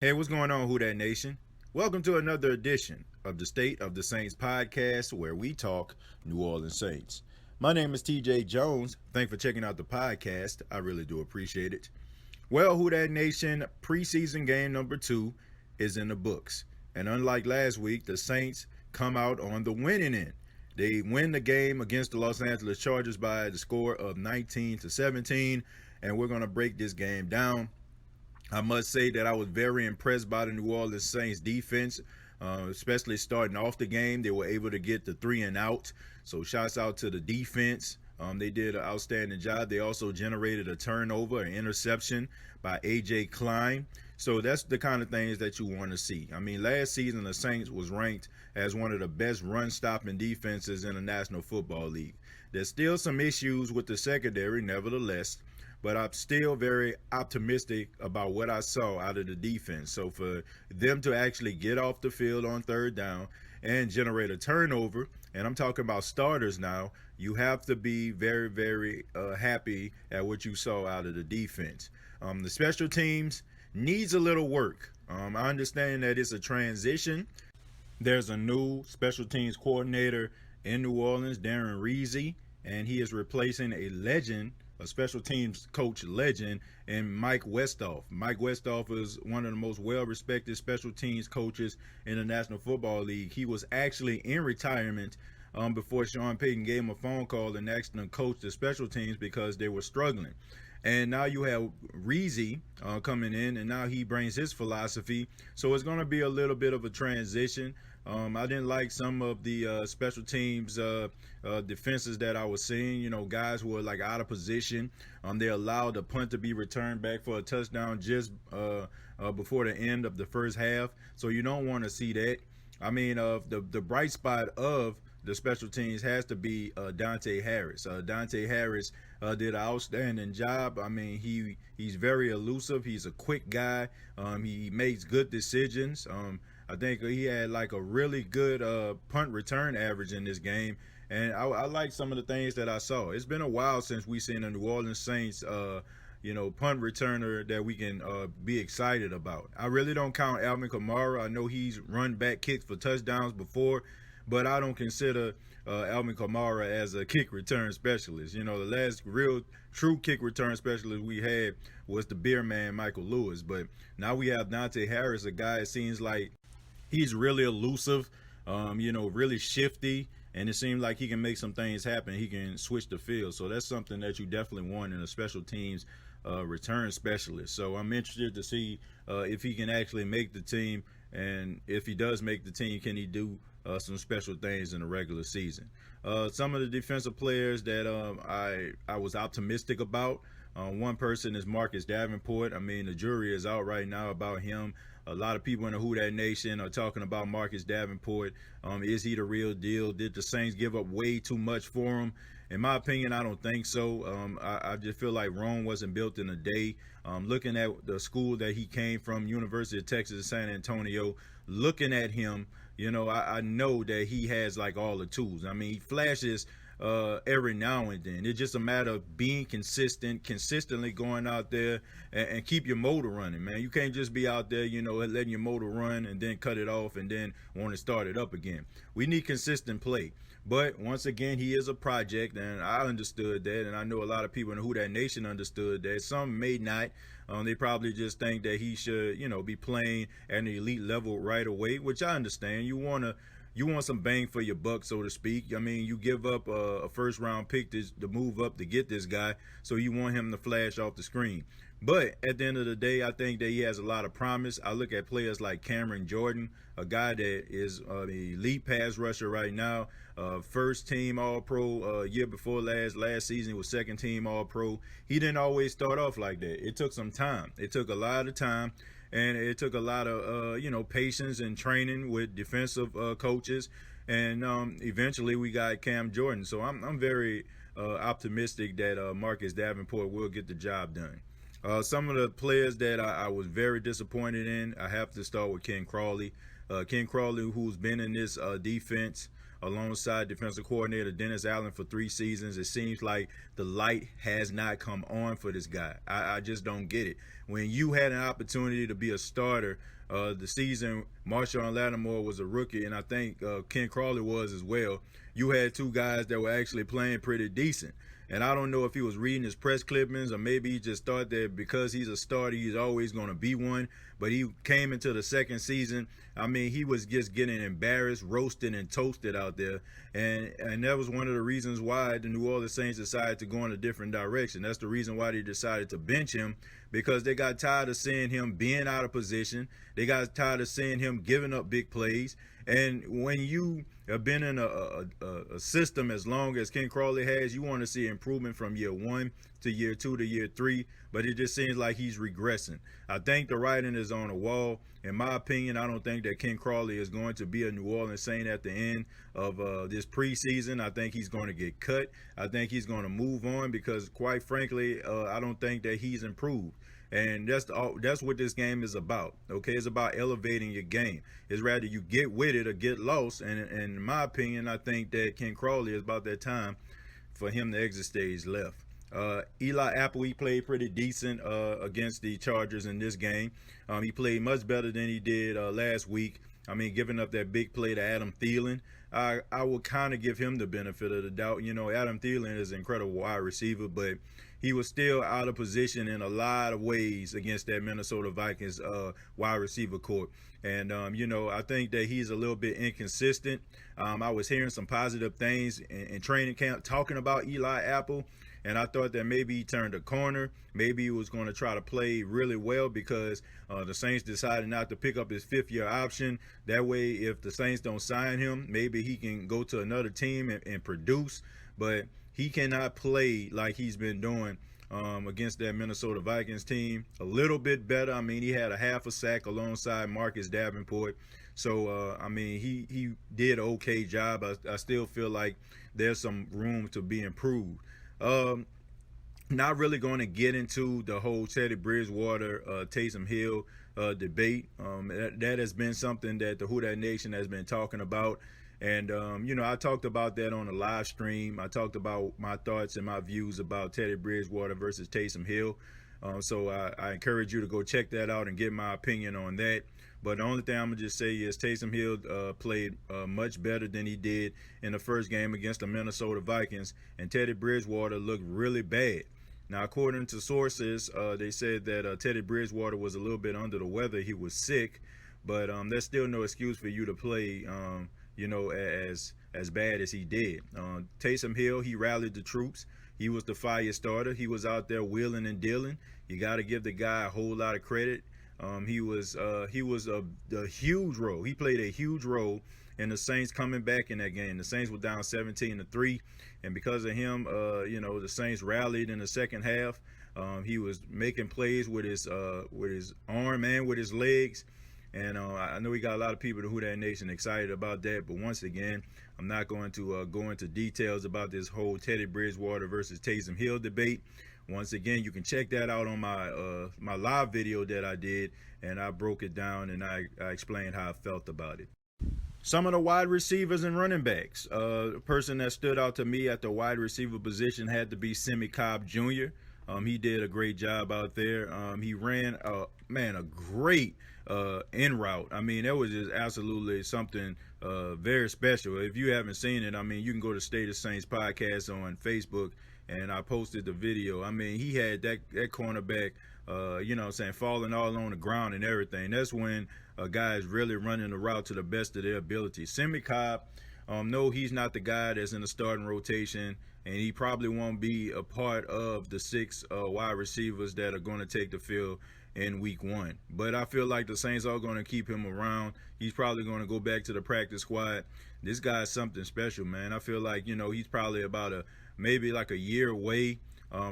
Hey, what's going on, Who Dat Nation? Welcome to another edition of the State of the Saints podcast, where we talk New Orleans Saints. My name is TJ Jones. Thanks for checking out the podcast. I really do appreciate it. Well, Who Dat Nation, preseason game number 2 is in the books. And unlike last week, the Saints come out on the winning end. They win the game against the Los Angeles Chargers by the score of 19-17, and we're going to break this game down. I must say that I was very impressed by the New Orleans Saints defense, especially starting off the game. They were able to get the 3 and out. So shouts out to the defense. They did an outstanding job. They also generated a turnover, an interception by A.J. Klein. So that's the kind of things that you want to see. I mean, last season the Saints was ranked as one of the best run-stopping defenses in the National Football League. There's still some issues with the secondary, nevertheless, but I'm still very optimistic about what I saw out of the defense. So for them to actually get off the field on third down and generate a turnover, and I'm talking about starters now, you have to be very, very happy at what you saw out of the defense. The special teams needs a little work. I understand that it's a transition. There's a new special teams coordinator in New Orleans, Darren Reese, and he is replacing a legend, a special teams coach legend, and Mike Westhoff. Mike Westhoff is one of the most well-respected special teams coaches in the National Football League. He was actually in retirement before Sean Payton gave him a phone call and asked him to coach the special teams because they were struggling. And now you have Reese coming in, and now he brings his philosophy. So it's going to be a little bit of a transition. I didn't like some of the special teams defenses that I was seeing. You know, guys who were like out of position. They allowed the punt to be returned back for a touchdown just before the end of the first half. So you don't want to see that. I mean, the bright spot of the special teams has to be Dante Harris. Dante Harris did an outstanding job. I mean, he's very elusive. He's a quick guy. He makes good decisions. I think he had like a really good punt return average in this game. And I like some of the things that I saw. It's been a while since we've seen a New Orleans Saints punt returner that we can be excited about. I really don't count Alvin Kamara. I know he's run back kicks for touchdowns before, but I don't consider Alvin Kamara as a kick return specialist. You know, the last real true kick return specialist we had was the beer man, Michael Lewis. But now we have Dante Harris, a guy it seems like he's really elusive, really shifty, and it seems like he can make some things happen. He can switch the field. So that's something that you definitely want in a special teams return specialist. So I'm interested to see if he can actually make the team, and if he does make the team, can he do some special things in the regular season. Some of the defensive players that I was optimistic about, one person is Marcus Davenport. I mean, the jury is out right now about him. A lot of people in the Who Dat Nation are talking about Marcus Davenport. Is he the real deal? Did the Saints give up way too much for him? In my opinion, I don't think so. I just feel like Rome wasn't built in a day. Looking at the school that he came from, University of Texas, San Antonio, looking at him, I know that he has like all the tools. I mean, he flashes every now and then. It's just a matter of being consistently going out there and keep your motor running, man. You can't just be out there, letting your motor run and then cut it off and then want to start it up again. We need consistent play. But once again, he is a project, and I understood that, and I know a lot of people in the Who Dat Nation understood that. Some may not. They probably just think that he should, be playing at an elite level right away, which I understand. You want some bang for your buck, so to speak. I mean, you give up a first-round pick to move up to get this guy, so you want him to flash off the screen. But at the end of the day, I think that he has a lot of promise. I look at players like Cameron Jordan, a guy that is an elite pass rusher right now, first-team All-Pro year before last season. He was second-team All-Pro. He didn't always start off like that. It took some time. It took a lot of time. And it took a lot of, patience and training with defensive coaches. And eventually we got Cam Jordan. So I'm very optimistic that Marcus Davenport will get the job done. Some of the players that I was very disappointed in, I have to start with Ken Crawley. Ken Crawley, who's been in this defense alongside defensive coordinator Dennis Allen for 3 seasons. It seems like the light has not come on for this guy. I just don't get it. When you had an opportunity to be a starter the season Marshawn Lattimore was a rookie, and I think Ken Crawley was as well, you had 2 guys that were actually playing pretty decent. And I don't know if he was reading his press clippings or maybe he just thought that because he's a starter, he's always going to be one. But he came into the second season. I mean, he was just getting embarrassed, roasted, and toasted out there. And that was one of the reasons why the New Orleans Saints decided to go in a different direction. That's the reason why they decided to bench him, because they got tired of seeing him being out of position. They got tired of seeing him giving up big plays. And when you have been in a system as long as Ken Crawley has, you want to see improvement from year 1 to year 2 to year 3, but it just seems like he's regressing. I think the writing is on the wall. In my opinion, I don't think that Ken Crawley is going to be a New Orleans Saint at the end of this preseason. I think he's going to get cut. I think he's going to move on because, quite frankly, I don't think that he's improved. And that's what this game is about. Okay, it's about elevating your game. It's rather you get with it or get lost. And in my opinion, I think that Ken Crawley is about that time for him to exit stage left. Eli Apple, he played pretty decent against the Chargers in this game. He played much better than he did last week. I mean, giving up that big play to Adam Thielen, I would kind of give him the benefit of the doubt. You know, Adam Thielen is an incredible wide receiver, but he was still out of position in a lot of ways against that Minnesota Vikings wide receiver corps. And, you know, I think that he's a little bit inconsistent. I was hearing some positive things in training camp talking about Eli Apple, and I thought that maybe he turned a corner. Maybe he was going to try to play really well because the Saints decided not to pick up his 5th-year option. That way, if the Saints don't sign him, maybe he can go to another team and produce. But he cannot play like he's been doing against that Minnesota Vikings team. A little bit better. I mean, he had a half a sack alongside Marcus Davenport. So, I mean, he did an okay job. I still feel like there's some room to be improved. Not really going to get into the whole Teddy Bridgewater, Taysom Hill debate. That has been something that the Who Dat Nation has been talking about. And, you know, I talked about that on the live stream. I talked about my thoughts and my views about Teddy Bridgewater versus Taysom Hill. So I encourage you to go check that out and get my opinion on that. But the only thing I'm going to just say is Taysom Hill played much better than he did in the first game against the Minnesota Vikings. And Teddy Bridgewater looked really bad. Now, according to sources, they said that Teddy Bridgewater was a little bit under the weather. He was sick. But there's still no excuse for you to play, you know, as bad as he did. Taysom Hill, he rallied the troops. He was the fire starter. He was out there wheeling and dealing. You got to give the guy a whole lot of credit. He was a huge role. He played a huge role in the Saints coming back in that game. The Saints were down 17-3, and because of him, you know, the Saints rallied in the second half. He was making plays with his arm and with his legs. And I know we got a lot of people in the Who Dat Nation excited about that. But once again, I'm not going to go into details about this whole Teddy Bridgewater versus Taysom Hill debate. Once again, you can check that out on my live video that I did, and I broke it down and I explained how I felt about it. Some of the wide receivers and running backs. A person that stood out to me at the wide receiver position had to be Cobb Jr. He did a great job out there. He ran a great en route. I mean, that was just absolutely something very special. If you haven't seen it, I mean, you can go to State of Saints podcast on Facebook, and I posted the video. I mean, he had that cornerback, you know what I'm saying, falling all on the ground and everything. That's when a guy is really running the route to the best of their ability. Cobb, no, he's not the guy that's in the starting rotation, and he probably won't be a part of the 6 wide receivers that are going to take the field in week 1. But I feel like the Saints are going to keep him around. He's probably going to go back to the practice squad. This guy's something special, man. I feel like, you know, he's probably about maybe like a year away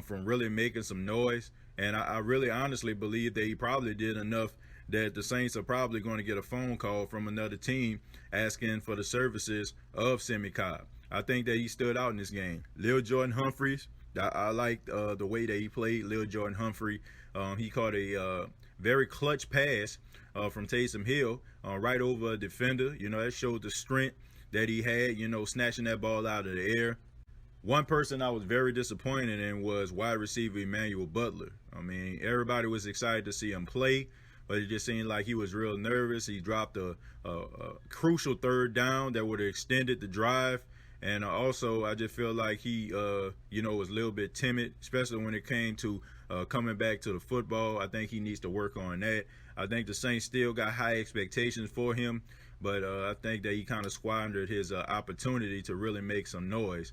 from really making some noise. And I really honestly believe that he probably did enough that the Saints are probably going to get a phone call from another team asking for the services of Cobb. I think that he stood out in this game. Lil Jordan Humphreys, I liked the way that he played. Lil Jordan Humphrey, he caught a very clutch pass from Taysom Hill right over a defender. You know, that showed the strength that he had, snatching that ball out of the air. One person I was very disappointed in was wide receiver Emmanuel Butler. I mean, everybody was excited to see him play, but it just seemed like he was real nervous. He dropped a crucial third down that would have extended the drive. And also, I just feel like he, was a little bit timid, especially when it came to coming back to the football. I think he needs to work on that. I think the Saints still got high expectations for him, but I think that he kind of squandered his opportunity to really make some noise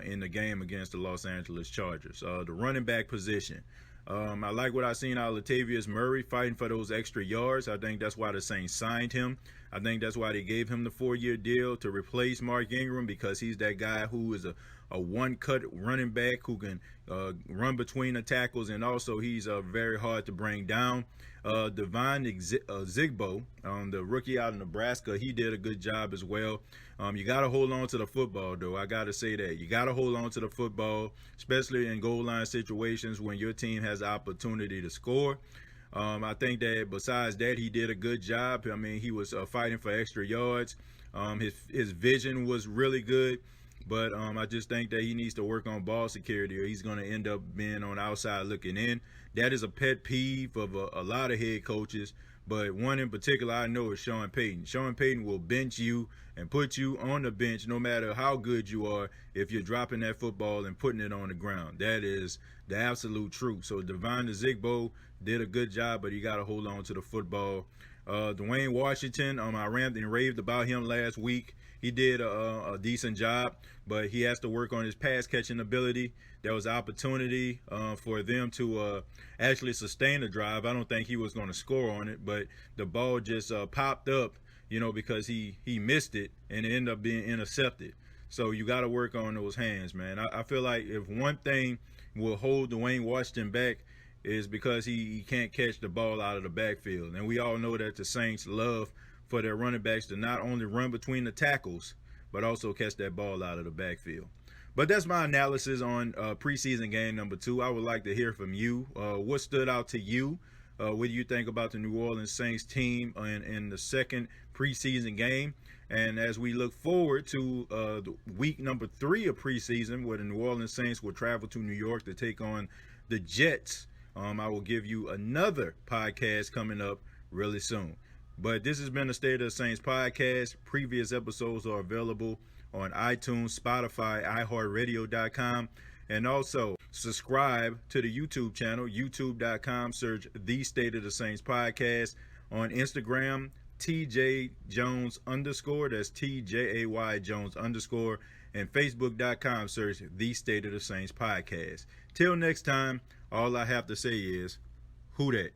in the game against the Los Angeles Chargers. The running back position. I like what I seen out of Latavius Murray fighting for those extra yards. I think that's why the Saints signed him. I think that's why they gave him the 4-year deal to replace Mark Ingram, because he's that guy who is a one-cut running back who can run between the tackles, and also he's very hard to bring down. Dewayne Washington, the rookie out of Nebraska, he did a good job as well. You got to hold on to the football, though. I got to say that. You got to hold on to the football, especially in goal line situations when your team has the opportunity to score. I think that besides that, he did a good job. I mean, he was fighting for extra yards. His vision was really good. But I just think that he needs to work on ball security, or he's going to end up being on the outside looking in. That is a pet peeve of a lot of head coaches, but one in particular I know is Sean Payton. Sean Payton will bench you and put you on the bench no matter how good you are if you're dropping that football and putting it on the ground. That is the absolute truth. So Dewayne Washington did a good job, but he got to hold on to the football. Dewayne Washington, I ranted and raved about him last week. He did a decent job, but he has to work on his pass catching ability. There was opportunity for them to actually sustain the drive. I don't think he was going to score on it, but the ball just popped up, because he missed it and it ended up being intercepted. So you got to work on those hands, man. I feel like if one thing will hold Dewayne Washington back is because he can't catch the ball out of the backfield. And we all know that the Saints love for their running backs to not only run between the tackles, but also catch that ball out of the backfield. But that's my analysis on preseason game number 2. I would like to hear from you. What stood out to you? What do you think about the New Orleans Saints team in the second preseason game? And as we look forward to the week number 3 of preseason, where the New Orleans Saints will travel to New York to take on the Jets, I will give you another podcast coming up really soon. But this has been the State of the Saints podcast. Previous episodes are available on iTunes, Spotify, iHeartRadio.com. And also subscribe to the YouTube channel, youtube.com, search The State of the Saints podcast. On Instagram, TJ Jones _, that's TJAY Jones _, and Facebook.com, search The State of the Saints podcast. Till next time, all I have to say is, who dat?